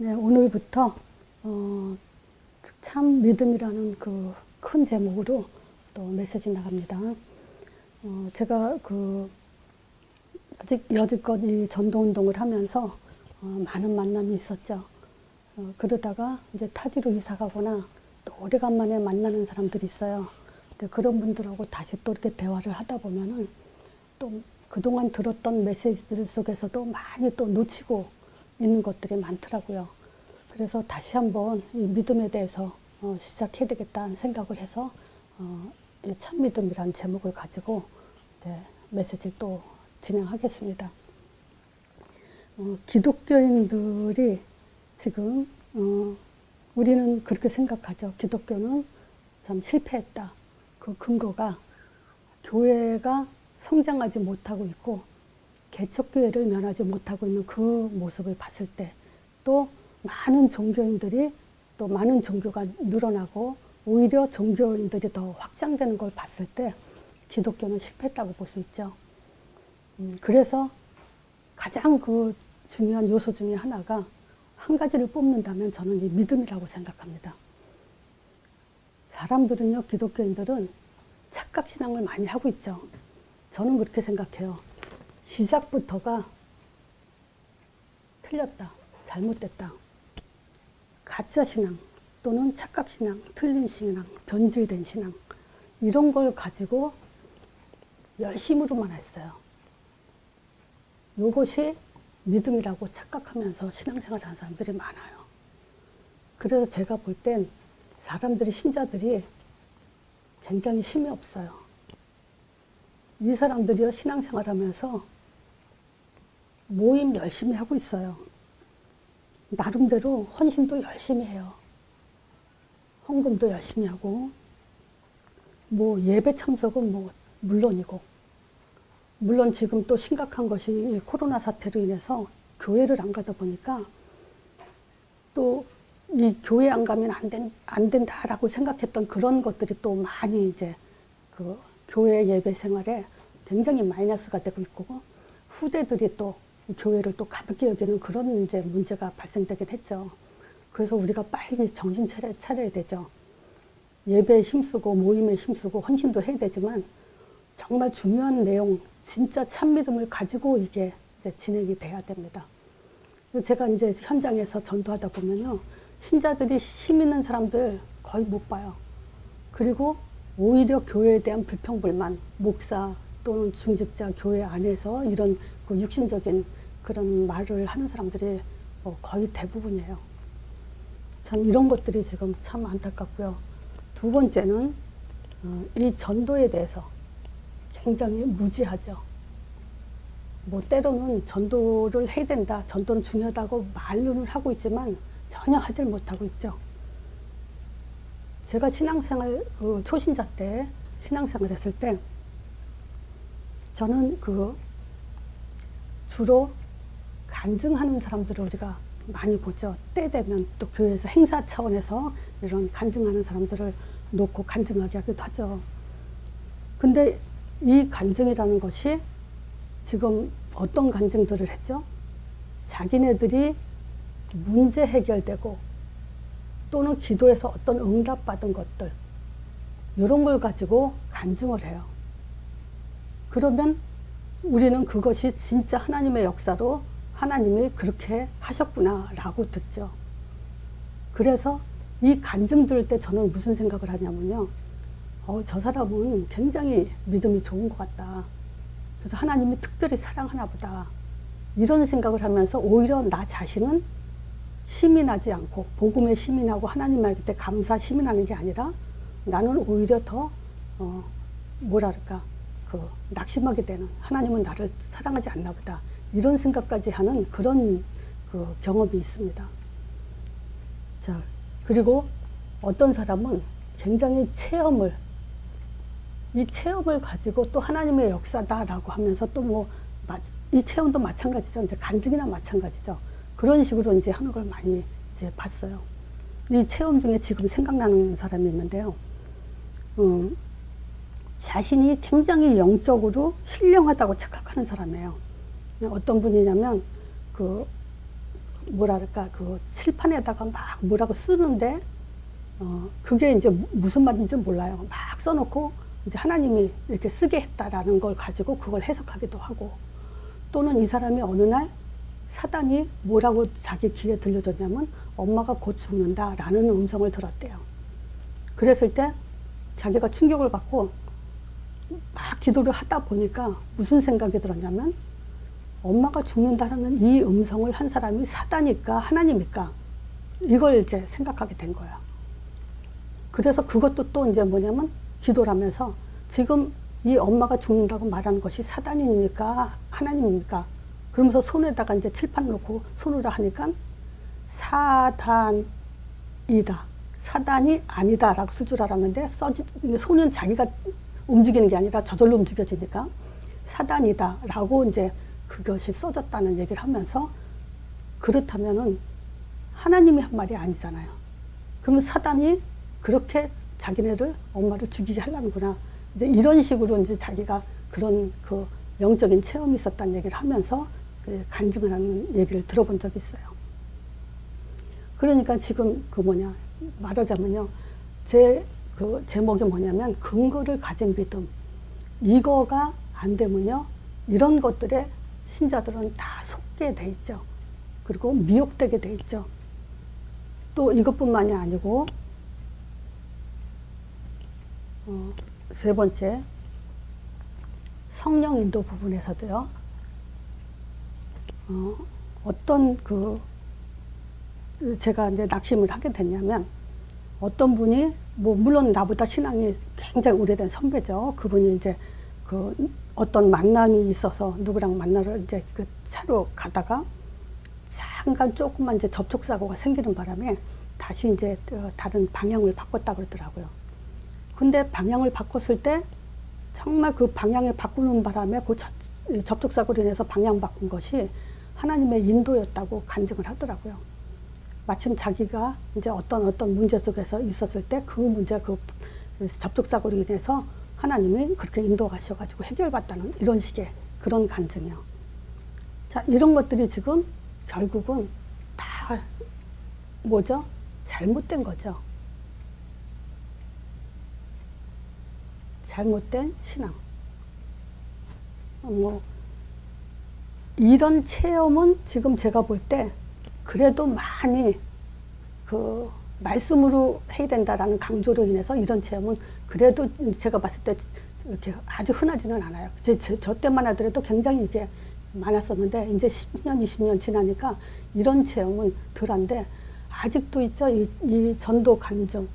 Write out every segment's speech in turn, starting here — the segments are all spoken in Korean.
네, 오늘부터 참 믿음이라는 그 큰 제목으로 또 메시지 나갑니다. 제가 여지껏 이 전도운동을 하면서 많은 만남이 있었죠. 그러다가 이제 타지로 이사 가거나 또 오래간만에 만나는 사람들이 있어요. 근데 그런 분들하고 다시 또 이렇게 대화를 하다 보면은 또 그동안 들었던 메시지들 속에서도 많이 또 놓치고 있는 것들이 많더라고요. 그래서 다시 한번 이 믿음에 대해서 시작해야 되겠다는 생각을 해서 이 참믿음이라는 제목을 가지고 이제 메시지를 또 진행하겠습니다. 기독교인들이 지금 우리는 그렇게 생각하죠. 기독교는 참 실패했다. 그 근거가 교회가 성장하지 못하고 있고 개척교회를 면하지 못하고 있는 그 모습을 봤을 때, 또 많은 종교인들이 또 많은 종교가 늘어나고 오히려 종교인들이 더 확장되는 걸 봤을 때 기독교는 실패했다고 볼 수 있죠. 그래서 가장 그 중요한 요소 중에 하나가, 한 가지를 뽑는다면 저는 이 믿음이라고 생각합니다. 사람들은요, 기독교인들은 착각신앙을 많이 하고 있죠. 저는 그렇게 생각해요. 시작부터가 틀렸다, 잘못됐다. 가짜신앙 또는 착각신앙, 틀린 신앙, 변질된 신앙, 이런 걸 가지고 열심으로만 했어요. 이것이 믿음이라고 착각하면서 신앙생활 하는 사람들이 많아요. 그래서 제가 볼 땐 사람들이, 신자들이 굉장히 힘이 없어요. 이 사람들이요, 신앙생활 하면서 모임 열심히 하고 있어요. 나름대로 헌신도 열심히 해요. 헌금도 열심히 하고, 뭐 예배 참석은 뭐 물론이고, 물론 지금 또 심각한 것이 코로나 사태로 인해서 교회를 안 가다 보니까 또 이 교회 안 가면 안 된다라고 생각했던 그런 것들이 또 많이 이제 그 교회 예배 생활에 굉장히 마이너스가 되고 있고, 후대들이 또 교회를 또 가볍게 여기는 그런 이제 문제가 발생되긴 했죠. 그래서 우리가 빨리 정신 차려야 되죠. 예배에 힘쓰고 모임에 힘쓰고 헌신도 해야 되지만, 정말 중요한 내용, 진짜 참믿음을 가지고 이게 이제 진행이 돼야 됩니다. 제가 이제 현장에서 전도하다 보면요, 신자들이 힘 있는 사람들 거의 못 봐요. 그리고 오히려 교회에 대한 불평불만, 목사 또는 중직자 교회 안에서 이런 그 육신적인 그런 말을 하는 사람들이 거의 대부분이에요. 참 이런 것들이 지금 참 안타깝고요. 두 번째는 이 전도에 대해서 굉장히 무지하죠. 뭐 때로는 전도를 해야 된다, 전도는 중요하다고 말로는 하고 있지만 전혀 하질 못하고 있죠. 제가 신앙생활 초신자 때 신앙생활 했을 때 저는 주로 간증하는 사람들을 우리가 많이 보죠. 때 되면 또 교회에서 행사 차원에서 이런 간증하는 사람들을 놓고 간증하게 하기도 하죠. 근데 이 간증이라는 것이 지금 어떤 간증들을 했죠? 자기네들이 문제 해결되고 또는 기도에서 어떤 응답받은 것들, 이런 걸 가지고 간증을 해요. 그러면 우리는 그것이 진짜 하나님의 역사로 하나님이 그렇게 하셨구나 라고 듣죠. 그래서 이 간증 들을 때 저는 무슨 생각을 하냐면요, 저 사람은 굉장히 믿음이 좋은 것 같다. 그래서 하나님이 특별히 사랑하나 보다. 이런 생각을 하면서 오히려 나 자신은 힘이 나지 않고, 복음에 힘이 나고 하나님 말 때 감사 힘이 나는 게 아니라 나는 오히려 더 낙심하게 되는, 하나님은 나를 사랑하지 않나 보다, 이런 생각까지 하는 그런 경험이 있습니다. 자, 그리고 어떤 사람은 굉장히 이 체험을 가지고 또 하나님의 역사다라고 하면서 또 뭐 이 체험도 마찬가지죠. 이제 간증이나 마찬가지죠. 그런 식으로 이제 하는 걸 많이 이제 봤어요. 이 체험 중에 지금 생각나는 사람이 있는데요. 자신이 굉장히 영적으로 신령하다고 착각하는 사람이에요. 어떤 분이냐면 뭐랄까 그 칠판에다가 막 뭐라고 쓰는데 그게 이제 무슨 말인지 몰라요. 막 써놓고 이제 하나님이 이렇게 쓰게 했다라는 걸 가지고 그걸 해석하기도 하고, 또는 이 사람이 어느 날 사단이 뭐라고 자기 귀에 들려줬냐면 엄마가 곧 죽는다라는 음성을 들었대요. 그랬을 때 자기가 충격을 받고 막 기도를 하다 보니까 무슨 생각이 들었냐면, 엄마가 죽는다라는 이 음성을 한 사람이 사단일까 하나님일까, 이걸 이제 생각하게 된 거야. 그래서 그것도 또 이제 뭐냐면 기도를 하면서 지금 이 엄마가 죽는다고 말하는 것이 사단입니까 하나님입니까? 그러면서 손에다가 이제 칠판 놓고 손으로 하니까 사단이다, 사단이 아니다 라고 쓸 줄 알았는데 손은 자기가 움직이는 게 아니라 저절로 움직여지니까 사단이다 라고 이제 그것이 써졌다는 얘기를 하면서, 그렇다면은 하나님이 한 말이 아니잖아요. 그러면 사단이 그렇게 자기네를, 엄마를 죽이게 하려는구나, 이제 이런 식으로 이제 자기가 그런 그 영적인 체험이 있었다는 얘기를 하면서 그 간증을 하는 얘기를 들어본 적이 있어요. 그러니까 지금 그 뭐냐 말하자면요, 제 그 제목이 뭐냐면 근거를 가진 믿음. 이거가 안 되면요, 이런 것들에 신자들은 다 속게 돼 있죠. 그리고 미혹되게 돼 있죠. 또 이것뿐만이 아니고 세 번째, 성령 인도 부분에서도요, 어떤 그 제가 이제 낙심을 하게 됐냐면, 어떤 분이 뭐 물론 나보다 신앙이 굉장히 오래된 선배죠. 그분이 이제 그 어떤 만남이 있어서 누구랑 만나러 이제 그 차로 가다가 잠깐 조금만 이제 접촉사고가 생기는 바람에 다시 이제 다른 방향을 바꿨다 그러더라고요. 근데 방향을 바꿨을 때 정말 그 방향을 바꾸는 바람에 그 접촉사고로 인해서 방향 바꾼 것이 하나님의 인도였다고 간증을 하더라고요. 마침 자기가 이제 어떤 문제 속에서 있었을 때 그 문제, 그 접촉사고로 인해서 하나님이 그렇게 인도하셔가지고 해결받다는 이런 식의 그런 간증이요. 자, 이런 것들이 지금 결국은 다 뭐죠? 잘못된 거죠. 잘못된 신앙. 뭐 이런 체험은 지금 제가 볼 때 그래도 많이 그 말씀으로 해야 된다라는 강조로 인해서 이런 체험은 그래도 제가 봤을 때 이렇게 아주 흔하지는 않아요. 저 때만 하더라도 굉장히 이게 많았었는데 이제 10년, 20년 지나니까 이런 체험은 덜한데 아직도 있죠. 이 전도 간증,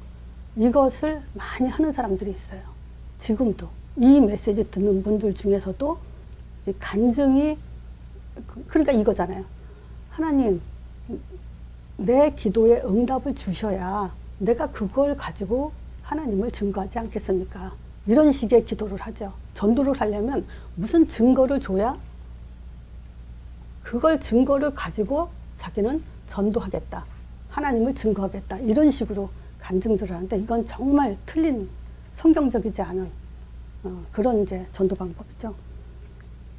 이것을 많이 하는 사람들이 있어요. 지금도 이 메시지 듣는 분들 중에서도 이 간증이, 그러니까 이거잖아요. 하나님, 내 기도에 응답을 주셔야 내가 그걸 가지고 하나님을 증거하지 않겠습니까? 이런 식의 기도를 하죠. 전도를 하려면 무슨 증거를 줘야 그걸 증거를 가지고 자기는 전도하겠다, 하나님을 증거하겠다, 이런 식으로 간증들을 하는데 이건 정말 틀린, 성경적이지 않은 그런 이제 전도 방법이죠.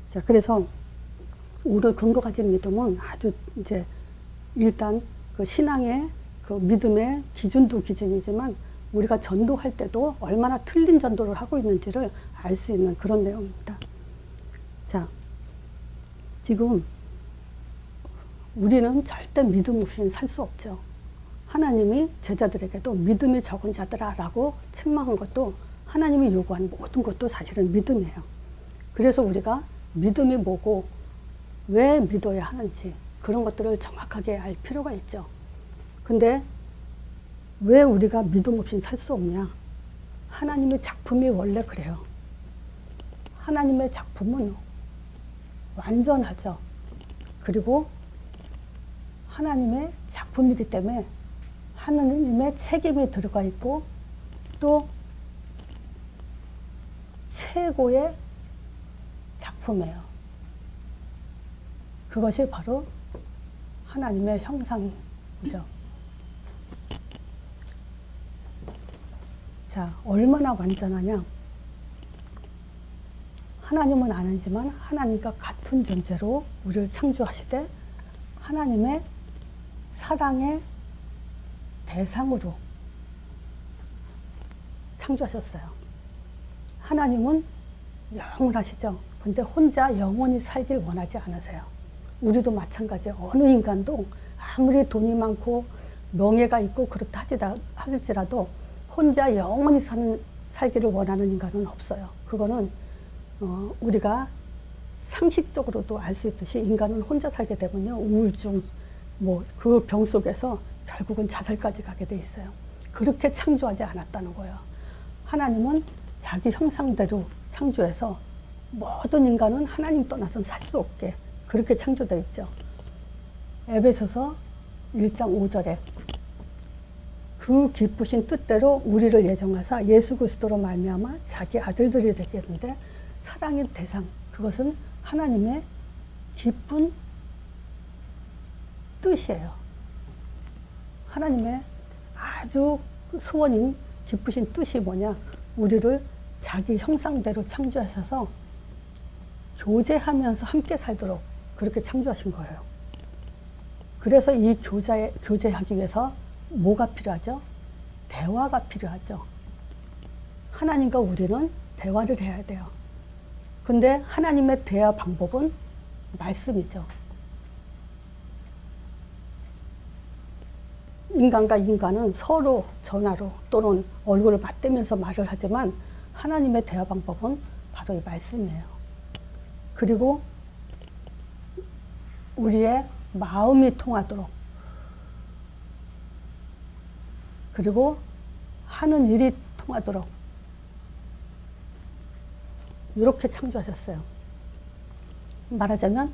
자, 그래서 오늘 근거 가진 믿음은 아주 이제 일단 그 신앙의 그 믿음의 기준도 기준이지만 우리가 전도할 때도 얼마나 틀린 전도를 하고 있는지를 알 수 있는 그런 내용입니다. 자, 지금 우리는 절대 믿음 없이는 살 수 없죠. 하나님이 제자들에게도 믿음이 적은 자들아 라고 책망한 것도 하나님이 요구한 모든 것도 사실은 믿음이에요. 그래서 우리가 믿음이 뭐고 왜 믿어야 하는지 그런 것들을 정확하게 알 필요가 있죠. 근데 왜 우리가 믿음 없이 살 수 없냐? 하나님의 작품이 원래 그래요. 하나님의 작품은 완전하죠. 그리고 하나님의 작품이기 때문에 하나님의 책임이 들어가 있고 또 최고의 작품이에요. 그것이 바로 하나님의 형상이죠. 자, 얼마나 완전하냐? 하나님은 아니지만 하나님과 같은 존재로 우리를 창조하시되 하나님의 사랑의 대상으로 창조하셨어요. 하나님은 영원하시죠. 근데 혼자 영원히 살길 원하지 않으세요. 우리도 마찬가지예요. 어느 인간도 아무리 돈이 많고 명예가 있고 그렇다 할지라도 혼자 영원히 살기를 원하는 인간은 없어요. 그거는 우리가 상식적으로도 알 수 있듯이 인간은 혼자 살게 되면요, 우울증 그 병 속에서 결국은 자살까지 가게 돼 있어요. 그렇게 창조하지 않았다는 거예요. 하나님은 자기 형상대로 창조해서 모든 인간은 하나님 떠나서는 살 수 없게 그렇게 창조되어 있죠. 에베소서 1장 5절에 그 기쁘신 뜻대로 우리를 예정하사 예수 그리스도로 말미암아 자기 아들들이 되게 했는데, 사랑의 대상, 그것은 하나님의 기쁜 뜻이에요. 하나님의 아주 소원인 기쁘신 뜻이 뭐냐? 우리를 자기 형상대로 창조하셔서 교제하면서 함께 살도록 그렇게 창조하신 거예요. 그래서 이 교제하기 위해서 뭐가 필요하죠? 대화가 필요하죠. 하나님과 우리는 대화를 해야 돼요. 근데 하나님의 대화 방법은 말씀이죠. 인간과 인간은 서로 전화로 또는 얼굴을 맞대면서 말을 하지만 하나님의 대화 방법은 바로 이 말씀이에요. 그리고 우리의 마음이 통하도록, 그리고 하는 일이 통하도록 이렇게 창조하셨어요. 말하자면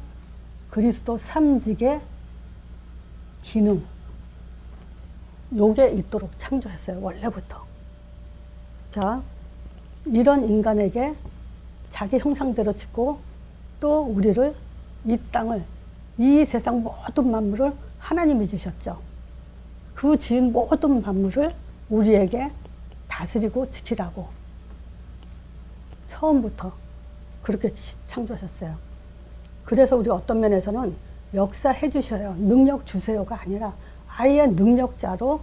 그리스도 삼직의 기능, 요게 있도록 창조했어요. 원래부터. 자, 이런 인간에게 자기 형상대로 짓고 또 우리를, 이 땅을, 이 세상 모든 만물을 하나님이 지으셨죠. 그 지은 모든 만물을 우리에게 다스리고 지키라고 처음부터 그렇게 창조하셨어요. 그래서 우리 어떤 면에서는 역사해 주셔요. 능력 주세요가 아니라 아예 능력자로,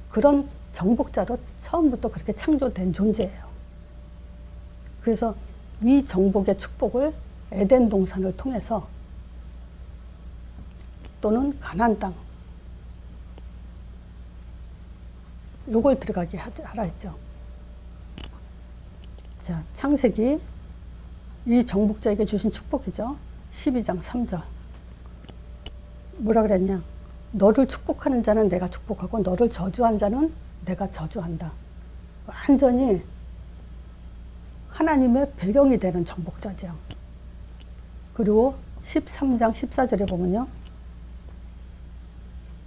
그런 정복자로 처음부터 그렇게 창조된 존재예요. 그래서 이 정복의 축복을 에덴 동산을 통해서 또는 가나안 땅, 요걸 들어가게 하라 했죠. 자, 창세기, 이 정복자에게 주신 축복이죠. 12장 3절. 뭐라 그랬냐? 너를 축복하는 자는 내가 축복하고 너를 저주한 자는 내가 저주한다. 완전히 하나님의 배경이 되는 정복자죠. 그리고 13장 14절에 보면요,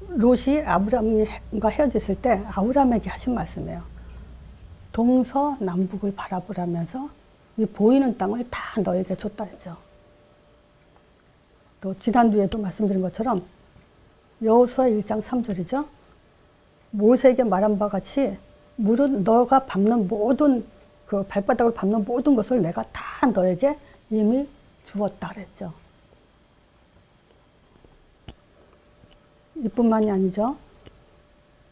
롯이 아브람과 헤어졌을 때 아브람에게 하신 말씀이에요. 동서남북을 바라보라면서 이 보이는 땅을 다 너에게 줬다 했죠. 또 지난주에도 말씀드린 것처럼 여호수아 1장 3절이죠. 모세에게 말한 바 같이 물은 너가 밟는 모든, 그 발바닥을 밟는 모든 것을 내가 다 너에게 이미 주었다 그랬죠. 이뿐만이 아니죠.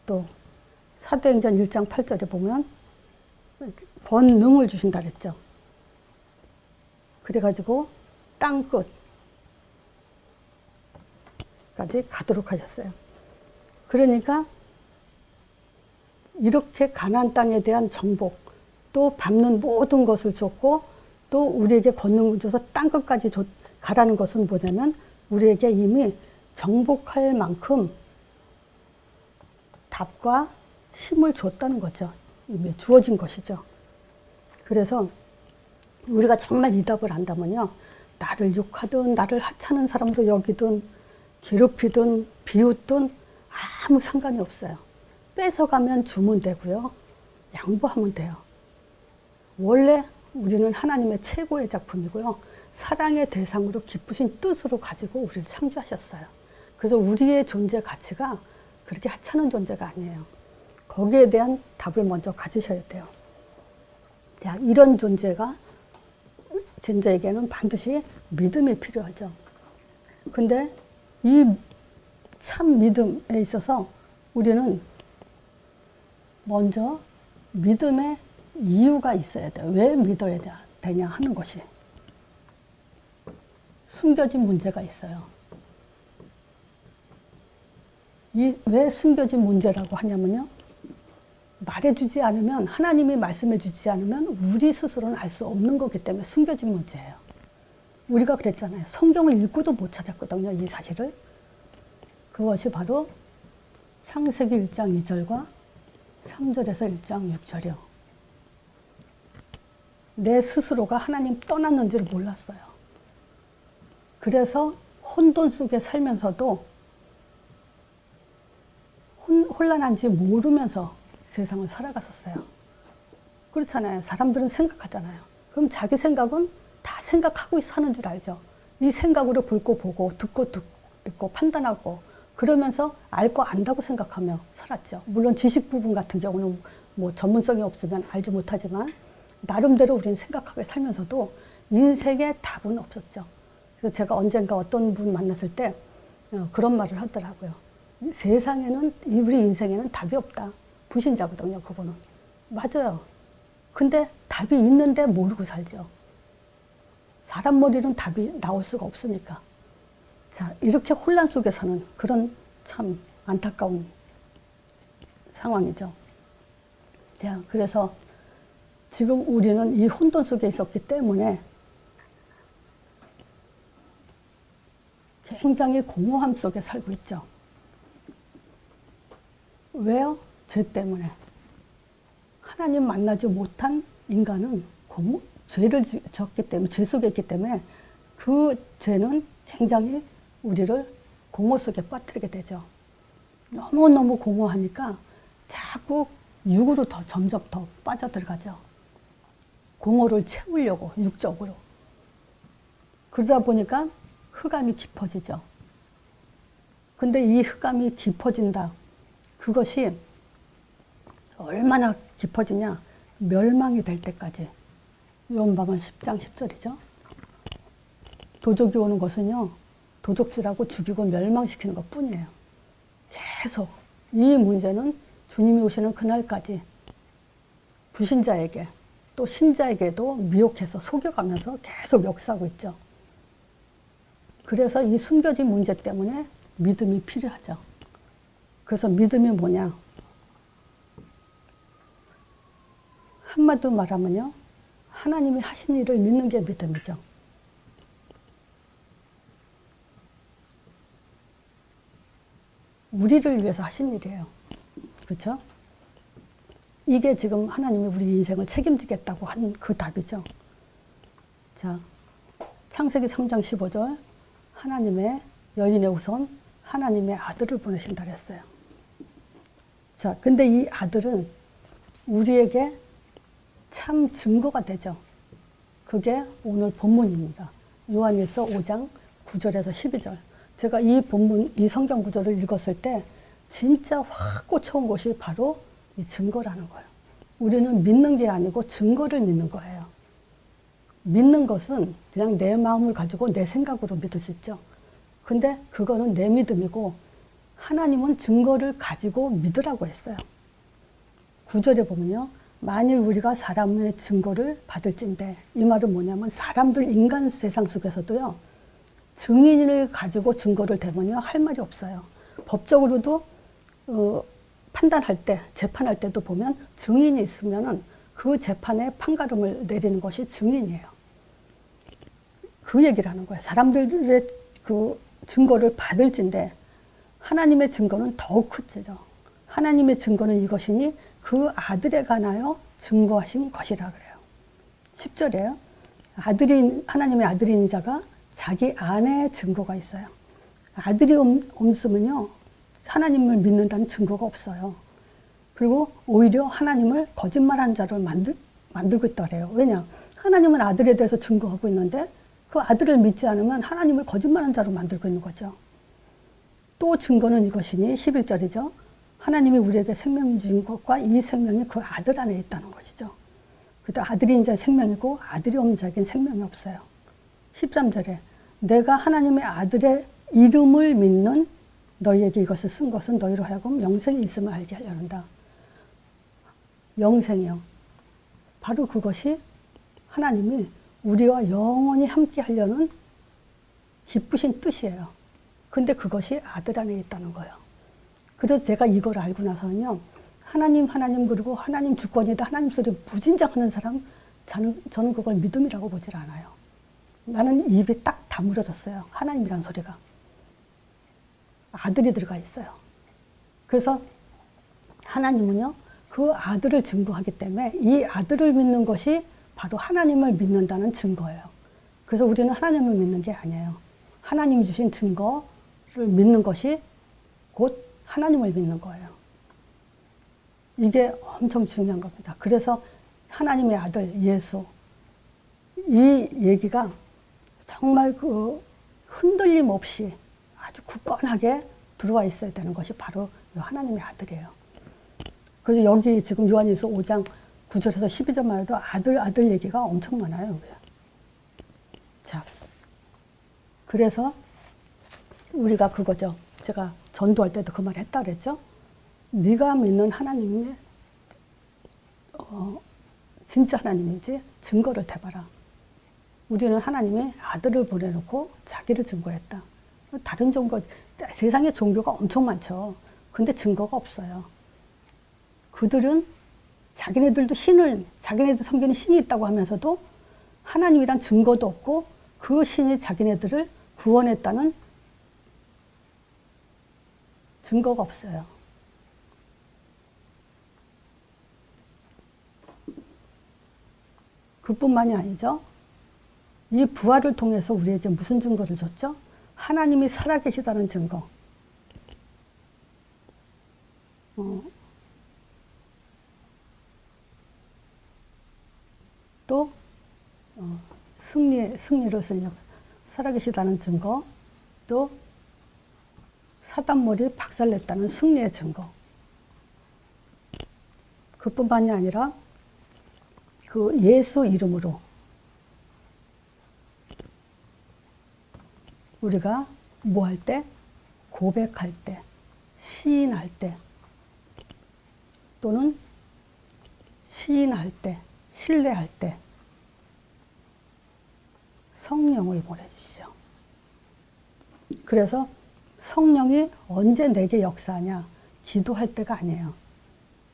또 사도행전 1장 8절에 보면 권능을 주신다 그랬죠. 그래가지고 땅끝까지 가도록 하셨어요. 그러니까 이렇게 가나안 땅에 대한 정복, 또 밟는 모든 것을 줬고 또 우리에게 권능을 줘서 땅끝까지 가라는 것은 뭐냐면 우리에게 이미 정복할 만큼 답과 힘을 줬다는 거죠. 이미 주어진 것이죠. 그래서 우리가 정말 이 답을 안다면요, 나를 욕하든 나를 하찮은 사람으로 여기든 괴롭히든 비웃든 아무 상관이 없어요. 뺏어가면 주면 되고요, 양보하면 돼요. 원래 우리는 하나님의 최고의 작품이고요, 사랑의 대상으로 기쁘신 뜻으로 가지고 우리를 창조하셨어요. 그래서 우리의 존재 가치가 그렇게 하찮은 존재가 아니에요. 거기에 대한 답을 먼저 가지셔야 돼요. 자, 이런 존재에게는 반드시 믿음이 필요하죠. 근데 이 참 믿음에 있어서 우리는 먼저 믿음의 이유가 있어야 돼요. 왜 믿어야 되냐 하는 것이. 숨겨진 문제가 있어요. 왜 숨겨진 문제라고 하냐면요. 말해주지 않으면, 하나님이 말씀해주지 않으면 우리 스스로는 알 수 없는 거기 때문에 숨겨진 문제예요. 우리가 그랬잖아요. 성경을 읽고도 못 찾았거든요. 이 사실을. 그것이 바로 창세기 1장 2절과 3절에서 1장 6절이요. 내 스스로가 하나님 떠났는지를 몰랐어요. 그래서 혼돈 속에 살면서도 혼란한지 모르면서 세상을 살아갔었어요. 그렇잖아요. 사람들은 생각하잖아요. 그럼 자기 생각은 다 생각하고 사는 줄 알죠. 이 생각으로 볼 거 보고 듣고 있고 판단하고 그러면서 알 거 안다고 생각하며 살았죠. 물론 지식 부분 같은 경우는 뭐 전문성이 없으면 알지 못하지만 나름대로 우리는 생각하게 살면서도 인생에 답은 없었죠. 그래서 제가 언젠가 어떤 분 만났을 때 그런 말을 하더라고요. 세상에는, 우리 인생에는 답이 없다. 불신자거든요, 그거는. 맞아요. 근데 답이 있는데 모르고 살죠. 사람 머리는 답이 나올 수가 없으니까. 자, 이렇게 혼란 속에 사는 그런 참 안타까운 상황이죠. 자, 그래서 지금 우리는 이 혼돈 속에 있었기 때문에 굉장히 공허함 속에 살고 있죠. 왜요? 죄 때문에. 하나님 만나지 못한 인간은 죄를 졌기 때문에, 죄 속에 있기 때문에 그 죄는 굉장히 우리를 공허 속에 빠뜨리게 되죠. 너무너무 공허하니까 자꾸 육으로 점점 더 빠져들어가죠. 공허를 채우려고, 육적으로. 그러다 보니까 흑암이 깊어지죠. 근데 이 흑암이 깊어진다. 그것이 얼마나 깊어지냐. 멸망이 될 때까지. 요한복음 10장 10절이죠. 도적이 오는 것은요. 도적질하고 죽이고 멸망시키는 것 뿐이에요. 계속 이 문제는 주님이 오시는 그날까지 불신자에게 또 신자에게도 미혹해서 속여가면서 계속 역사하고 있죠. 그래서 이 숨겨진 문제 때문에 믿음이 필요하죠. 그래서 믿음이 뭐냐? 한마디로 말하면요. 하나님이 하신 일을 믿는 게 믿음이죠. 우리를 위해서 하신 일이에요. 그렇죠? 이게 지금 하나님이 우리 인생을 책임지겠다고 한 그 답이죠. 자, 창세기 3장 15절 하나님의 여인의 후손 하나님의 아들을 보내신다 그랬어요. 자, 근데 이 아들은 우리에게 참 증거가 되죠. 그게 오늘 본문입니다. 요한일서 5장 9절에서 12절. 제가 이 본문, 이 성경 구절을 읽었을 때 진짜 확 꽂혀온 것이 바로 이 증거라는 거예요. 우리는 믿는 게 아니고 증거를 믿는 거예요. 믿는 것은 그냥 내 마음을 가지고 내 생각으로 믿을 수 있죠. 근데 그거는 내 믿음이고 하나님은 증거를 가지고 믿으라고 했어요. 9절에 보면요. 만일 우리가 사람의 증거를 받을진대. 이 말은 뭐냐면 사람들 인간 세상 속에서도요. 증인을 가지고 증거를 대면요. 할 말이 없어요. 법적으로도 판단할 때, 재판할 때도 보면 증인이 있으면은 그 재판에 판가름을 내리는 것이 증인이에요. 그 얘기를 하는 거예요. 사람들의 그 증거를 받을진데 하나님의 증거는 더욱 크죠. 하나님의 증거는 이것이니 그 아들에 관하여 증거하신 것이라 그래요. 10절에요. 하나님의 아들인 자가 자기 안에 증거가 있어요. 아들이 없으면요. 하나님을 믿는다는 증거가 없어요. 그리고 오히려 하나님을 거짓말한 자를 만들고 있다래요. 왜냐? 하나님은 아들에 대해서 증거하고 있는데 그 아들을 믿지 않으면 하나님을 거짓말한 자로 만들고 있는 거죠. 또 증거는 이것이니 11절이죠. 하나님이 우리에게 생명을 주신 것과 이 생명이 그 아들 안에 있다는 것이죠. 그래도 아들인 자의 생명이고 아들이 없는 자에겐 생명이 없어요. 13절에 내가 하나님의 아들의 이름을 믿는 너희에게 이것을 쓴 것은 너희로 하여금 영생이 있음을 알게 하려는다. 영생이요. 바로 그것이 하나님이 우리와 영원히 함께 하려는 기쁘신 뜻이에요. 근데 그것이 아들 안에 있다는 거예요. 그래서 제가 이걸 알고 나서는요, 하나님 그리고 하나님 주권이다, 하나님 소리 무진장하는 사람, 저는 그걸 믿음이라고 보질 않아요. 나는 입이 딱 다물어졌어요. 하나님이란 소리가. 아들이 들어가 있어요. 그래서 하나님은요, 그 아들을 증거하기 때문에 이 아들을 믿는 것이 바로 하나님을 믿는다는 증거예요. 그래서 우리는 하나님을 믿는 게 아니에요. 하나님이 주신 증거를 믿는 것이 곧 하나님을 믿는 거예요. 이게 엄청 중요한 겁니다. 그래서 하나님의 아들 예수, 이 얘기가 정말 그 흔들림 없이 아주 굳건하게 들어와 있어야 되는 것이 바로 하나님의 아들이에요. 그래서 여기 지금 요한일서 5장 9절에서 12절만 해도 아들 얘기가 엄청 많아요. 여기. 자, 그래서 우리가 그거죠. 제가 전도할 때도 그 말 했다 그랬죠. 네가 믿는 하나님의 진짜 하나님인지 증거를 대봐라. 우리는 하나님의 아들을 보내놓고 자기를 증거했다. 다른 종교, 세상에 종교가 엄청 많죠. 근데 증거가 없어요. 그들은 자기네들도 자기네들 섬기는 신이 있다고 하면서도 하나님이란 증거도 없고 그 신이 자기네들을 구원했다는 증거가 없어요. 그뿐만이 아니죠. 이 부활을 통해서 우리에게 무슨 증거를 줬죠? 하나님이 살아계시다는 증거. 또 승리를 쓰려고 살아계시다는 증거, 또 사단머리 박살냈다는 승리의 증거. 그뿐만이 아니라 그 예수 이름으로 우리가 뭐 할 때? 고백할 때, 시인할 때, 또는 시인할 때, 신뢰할 때 성령을 보내주시죠. 그래서 성령이 언제 내게 역사하냐? 기도할 때가 아니에요.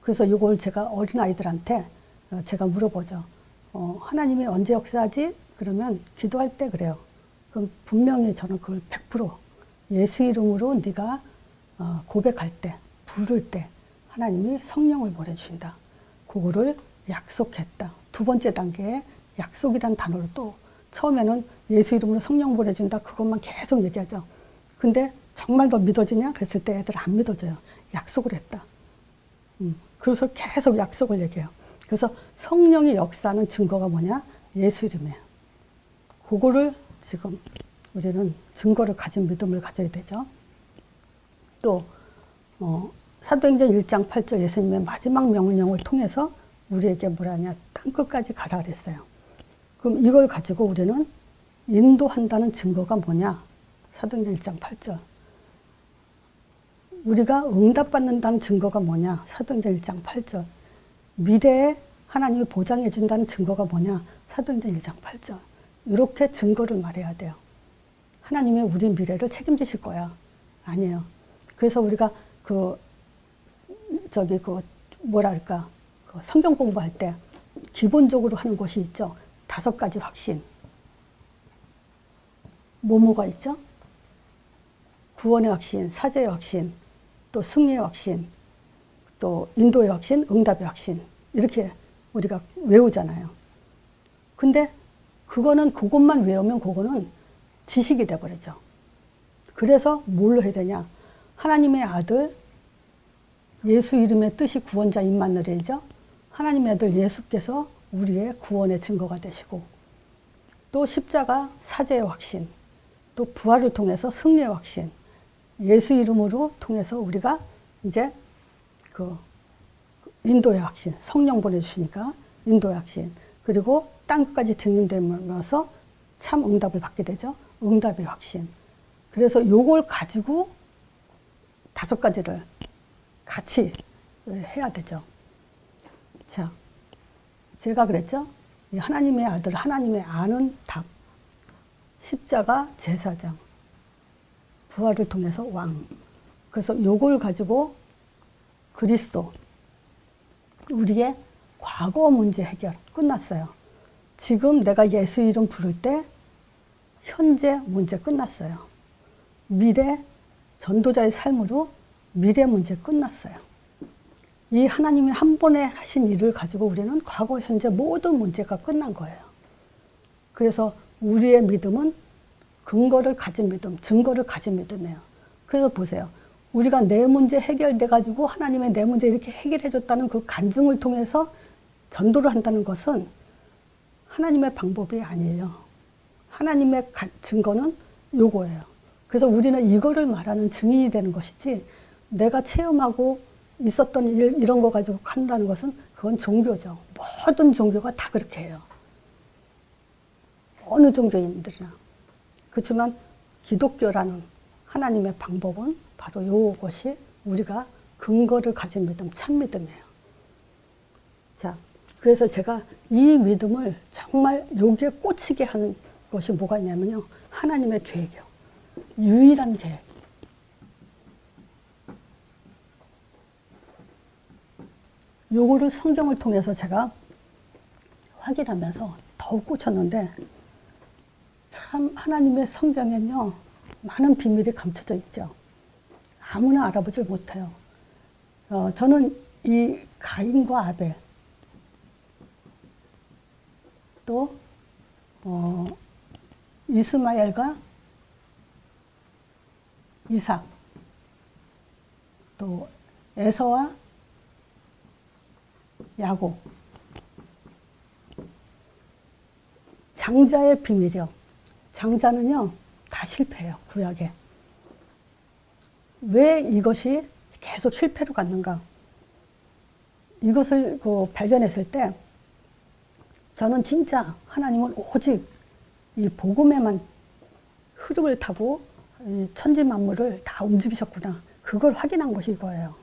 그래서 이걸 제가 어린아이들한테 제가 물어보죠. 하나님이 언제 역사하지? 그러면 기도할 때 그래요. 그럼 분명히 저는 그걸 100% 예수 이름으로 네가 고백할 때, 부를 때 하나님이 성령을 보내주신다. 그거를 약속했다. 두 번째 단계에 약속이란 단어를 또 처음에는 예수 이름으로 성령 보내준다. 그것만 계속 얘기하죠. 근데 정말 너 믿어지냐? 그랬을 때 애들 안 믿어져요. 약속을 했다. 그래서 계속 약속을 얘기해요. 그래서 성령의 역사하는 증거가 뭐냐? 예수 이름이에요. 그거를 지금 우리는 증거를 가진 믿음을 가져야 되죠. 또 사도행전 1장 8절 예수님의 마지막 명령을 통해서 우리에게 뭐라냐? 땅끝까지 가라 그랬어요. 그럼 이걸 가지고 우리는 인도한다는 증거가 뭐냐? 사도행전 1장 8절. 우리가 응답받는다는 증거가 뭐냐? 사도행전 1장 8절. 미래에 하나님이 보장해 준다는 증거가 뭐냐? 사도행전 1장 8절. 이렇게 증거를 말해야 돼요. 하나님이 우리 미래를 책임지실 거야. 아니에요. 그래서 우리가 뭐랄까, 성경 공부할 때 기본적으로 하는 것이 있죠. 5가지 확신. 뭐가 있죠? 구원의 확신, 사죄의 확신, 또 승리의 확신, 또 인도의 확신, 응답의 확신. 이렇게 우리가 외우잖아요. 근데 그것만 외우면 그거는 지식이 돼버리죠. 그래서 뭘로 해야 되냐? 하나님의 아들, 예수 이름의 뜻이 구원자 임마누엘이죠. 하나님의 아들 예수께서 우리의 구원의 증거가 되시고, 또 십자가 사죄의 확신, 또 부활을 통해서 승리의 확신, 예수 이름으로 통해서 우리가 이제 인도의 확신, 성령 보내주시니까 인도의 확신, 그리고 땅끝까지 증인되면서 참 응답을 받게 되죠. 응답의 확신. 그래서 요걸 가지고 5가지를 같이 해야 되죠. 자, 제가 그랬죠? 이 하나님의 아들, 하나님의 아는 답, 십자가 제사장, 부활을 통해서 왕. 그래서 요걸 가지고 그리스도, 우리의 과거 문제 해결 끝났어요. 지금 내가 예수 이름 부를 때 현재 문제 끝났어요. 미래, 전도자의 삶으로 미래 문제 끝났어요. 이 하나님이 한 번에 하신 일을 가지고 우리는 과거, 현재 모든 문제가 끝난 거예요. 그래서 우리의 믿음은 근거를 가진 믿음, 증거를 가진 믿음이에요. 그래서 보세요. 우리가 내 문제 해결돼 가지고 하나님의 내 문제 이렇게 해결해 줬다는 그 간증을 통해서 전도를 한다는 것은 하나님의 방법이 아니에요. 하나님의 증거는 요거예요. 그래서 우리는 이거를 말하는 증인이 되는 것이지, 내가 체험하고 있었던 일, 이런 거 가지고 한다는 것은 그건 종교죠. 모든 종교가 다 그렇게 해요. 어느 종교인들이나. 그렇지만 기독교라는 하나님의 방법은 바로 이것이 우리가 근거를 가진 믿음, 참 믿음이에요. 자, 그래서 제가 이 믿음을 정말 여기에 꽂히게 하는 것이 뭐가 있냐면요. 하나님의 계획이요. 유일한 계획. 요거를 성경을 통해서 제가 확인하면서 더욱 꽂혔는데, 참 하나님의 성경에는요 많은 비밀이 감춰져 있죠. 아무나 알아보지 못해요. 저는 이 가인과 아벨, 또 이스마엘과 이삭, 또 에서와 야곱, 장자의 비밀이요. 장자는요 다 실패해요. 구약에. 왜 이것이 계속 실패로 갔는가? 이것을 발견했을 때 저는 진짜 하나님은 오직 이 복음에만 흐름을 타고 이 천지 만물을 다 움직이셨구나. 그걸 확인한 것이 이거예요.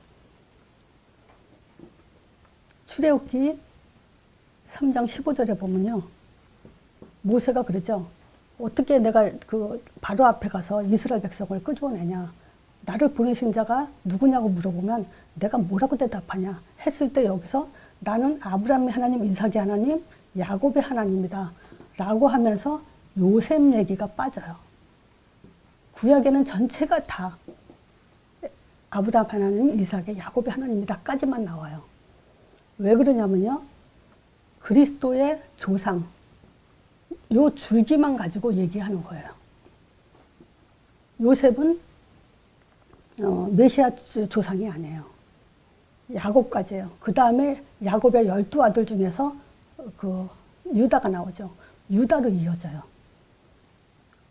출애굽기 3장 15절에 보면요. 모세가 그러죠. 어떻게 내가 그 바로 앞에 가서 이스라엘 백성을 끄집어내냐. 나를 보내신 자가 누구냐고 물어보면 내가 뭐라고 대답하냐 했을 때 여기서 나는 아브라함의 하나님, 이삭의 하나님, 야곱의 하나님이다 라고 하면서 요셉 얘기가 빠져요. 구약에는 전체가 다 아브라함 하나님, 이삭의, 야곱의 하나님이다 까지만 나와요. 왜 그러냐면요. 그리스도의 조상, 요 줄기만 가지고 얘기하는 거예요. 요셉은 메시아 조상이 아니에요. 야곱까지예요. 그 다음에 야곱의 12아들 중에서 그 유다가 나오죠. 유다로 이어져요.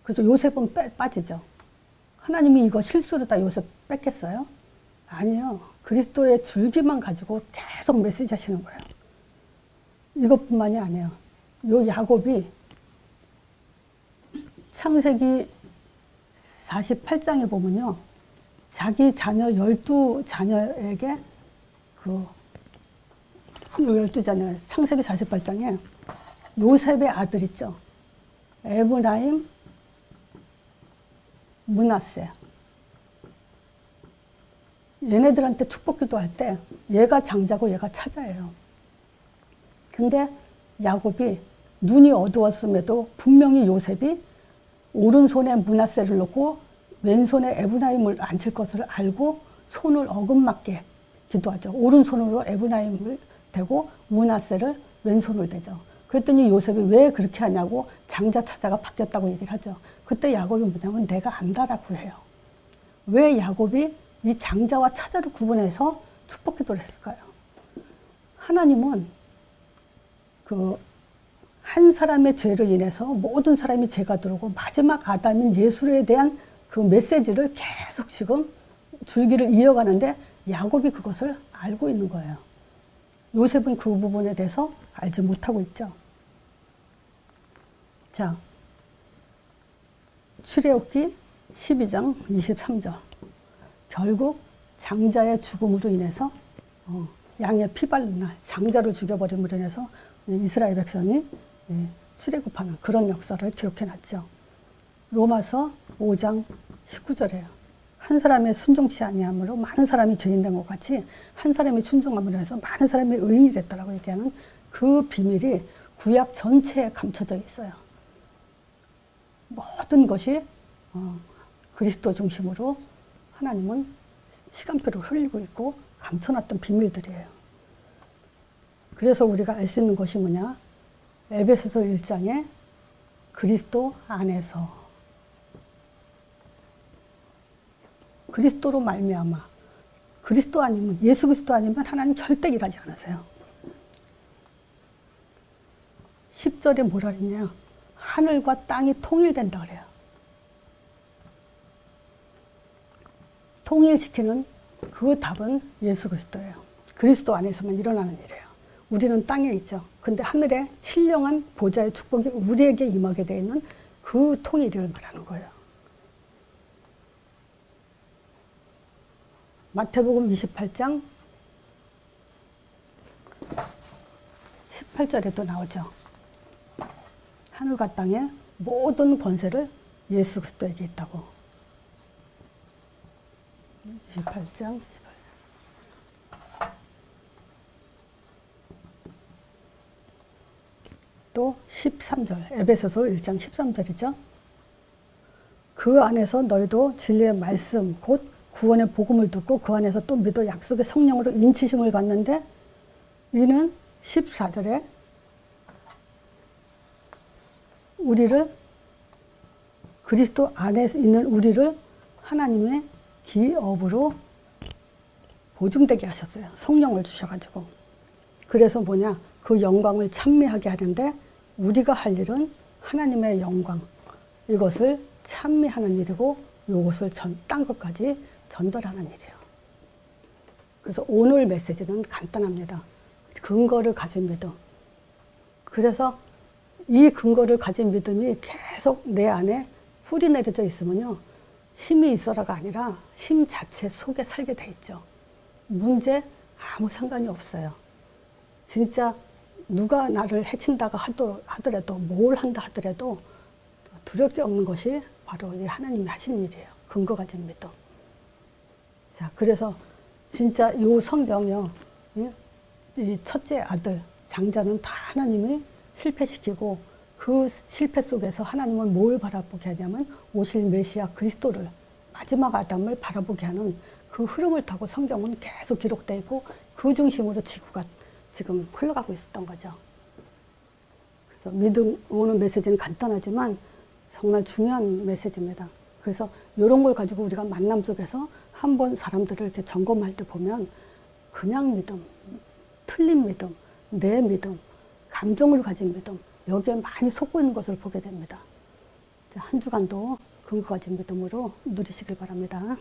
그래서 요셉은 빠지죠. 하나님이 이거 실수로 다 요셉 뺏겠어요? 아니요. 그리스도의 줄기만 가지고 계속 메시지 하시는 거예요. 이것뿐만이 아니에요. 요 야곱이 창세기 48장에 보면요. 자기 자녀 12자녀에게 그 12자녀 창세기 48장에 요셉의 아들 있죠. 에브라임, 므낫세. 얘네들한테 축복 기도할 때 얘가 장자고 얘가 차자예요. 근데 야곱이 눈이 어두웠음에도 분명히 요셉이 오른손에 므낫세를 놓고 왼손에 에브라임을 앉힐 것을 알고 손을 어긋맞게 기도하죠. 오른손으로 에브라임을 대고 므낫세를 왼손을 대죠. 그랬더니 요셉이 왜 그렇게 하냐고 장자 차자가 바뀌었다고 얘기를 하죠. 그때 야곱이 뭐냐면 내가 안다라고 해요. 왜 야곱이 이 장자와 차자를 구분해서 축복 기도를 했을까요? 하나님은 그 한 사람의 죄로 인해서 모든 사람이 죄가 들어오고 마지막 아담인 예수에 대한 그 메시지를 계속 지금 줄기를 이어가는데 야곱이 그것을 알고 있는 거예요. 요셉은 그 부분에 대해서 알지 못하고 있죠. 자, 출애굽기 12장 23절. 결국 장자의 죽음으로 인해서 양의 피 바른 날 장자를 죽여버림으로 인해서 이스라엘 백성이 출애굽하는 그런 역사를 기록해놨죠. 로마서 5장 19절에요. 한 사람의 순종치 아니함으로 많은 사람이 죄인된 것 같이 한 사람이 순종함으로 해서 많은 사람이 의인이 됐다라고 얘기하는 그 비밀이 구약 전체에 감춰져 있어요. 모든 것이 그리스도 중심으로 하나님은 시간표를 흘리고 있고 감춰놨던 비밀들이에요. 그래서 우리가 알 수 있는 것이 뭐냐? 에베소서 1장에 그리스도 안에서 그리스도로 말미암아 그리스도 아니면 예수 그리스도 아니면 하나님 절대 일하지 않으세요. 10절에 뭐라 그러냐? 하늘과 땅이 통일된다 그래요. 통일시키는 그 답은 예수 그리스도예요. 그리스도 안에서만 일어나는 일이에요. 우리는 땅에 있죠. 근데 하늘에 신령한 보좌의 축복이 우리에게 임하게 되어 있는 그 통일을 말하는 거예요. 마태복음 28장 18절에도 나오죠. 하늘과 땅의 모든 권세를 예수 그리스도에게 있다고. 28장 또 13절 에베소서 1장 13절이죠. 그 안에서 너희도 진리의 말씀 곧 구원의 복음을 듣고 그 안에서 또 믿어 약속의 성령으로 인치심을 받는데 이는 14절에 우리를 그리스도 안에 있는 우리를 하나님의 기업으로 보증되게 하셨어요. 성령을 주셔가지고. 그래서 뭐냐? 그 영광을 찬미하게 하는데 우리가 할 일은 하나님의 영광 이것을 찬미하는 일이고 이것을 딴 것까지 전달하는 일이에요. 그래서 오늘 메시지는 간단합니다. 근거를 가진 믿음. 그래서 이 근거를 가진 믿음이 계속 내 안에 뿌리 내려져 있으면요. 힘이 있어라가 아니라 힘 자체 속에 살게 돼 있죠. 문제 아무 상관이 없어요. 진짜 누가 나를 해친다고 하더라도 뭘 한다 하더라도 두려울 게 없는 것이 바로 이 하나님이 하신 일이에요. 근거 가진 믿음. 자, 그래서 진짜 이 성경이요. 이 첫째 아들 장자는 다 하나님이 실패시키고 그 실패 속에서 하나님은 뭘 바라보게 하냐면 오실 메시아 그리스도를 마지막 아담을 바라보게 하는 그 흐름을 타고 성경은 계속 기록되어 있고 그 중심으로 지구가 지금 흘러가고 있었던 거죠. 그래서 믿음 오는 메시지는 간단하지만 정말 중요한 메시지입니다. 그래서 이런 걸 가지고 우리가 만남 속에서 한번 사람들을 이렇게 점검할 때 보면 그냥 믿음, 틀린 믿음, 내 믿음, 감정을 가진 믿음 여기에 많이 속고 있는 것을 보게 됩니다. 한 주간도 근거 가진 믿음으로 누리시길 바랍니다.